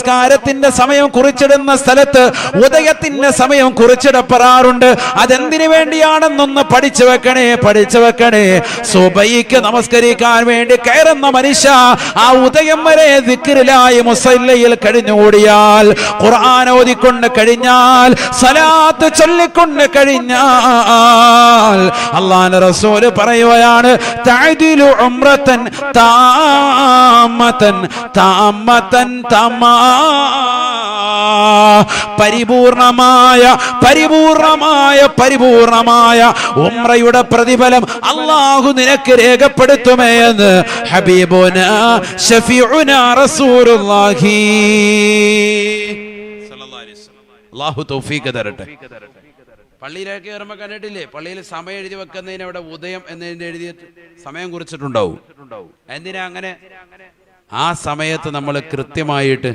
നമസ്കാരത്തിന്റെ സമയം കുറിച്ചിടുന്ന സ്ഥലത്ത് ഉദയത്തിന്റെ സമയം കുറിച്ചിടപ്പെടാറുണ്ട്. അതെന്തിനു വേണ്ടിയാണെന്നൊന്ന് പഠിച്ചു വെക്കണേ. സുബഹിക്ക് നമസ്കരിക്കാൻ വേണ്ടി കയറുന്ന മനുഷ്യ ആ ഉദയം വരെ ദിക്റിലായി മുസല്ലയിൽ കഴിഞ്ഞുകൂടിയാൽ, ഖുർആൻ ഓതിക്കൊണ്ട് കഴിഞ്ഞാൽ, സലാത്ത് ചൊല്ലിക്കൊണ്ട് കഴിഞ്ഞാൽ, അല്ലാഹുവിന്റെ റസൂൽ പറയുകയാണ്, തഅദിലു ഉംറതൻ താമതൻ താമതൻ തമാ, പരിപൂർണമായ ഉംറയുടെ പ്രതിഫലം അല്ലാഹു നിനക്ക് രേഖപ്പെടുത്തുമേ എന്ന് ഹബീബുനാ ശഫീഉനാ റസൂലുള്ളാഹി സ്വല്ലല്ലാഹു അലൈഹി വസല്ലം. അല്ലാഹു തൗഫീഖ് തരട്ടെ. പള്ളിയിലേക്ക് കയറുമ്പോൾ കണ്ടിട്ടില്ലേ, പള്ളിയിൽ സമയം എഴുതി വെക്കുന്നതിന് അവിടെ ഉദയം എന്നതിന്റെ എഴുതി സമയം കുറിച്ചിട്ടുണ്ടാവും. എന്തിനാ അങ്ങനെ? ആ സമയത്ത് നമ്മൾ കൃത്യമായിട്ട്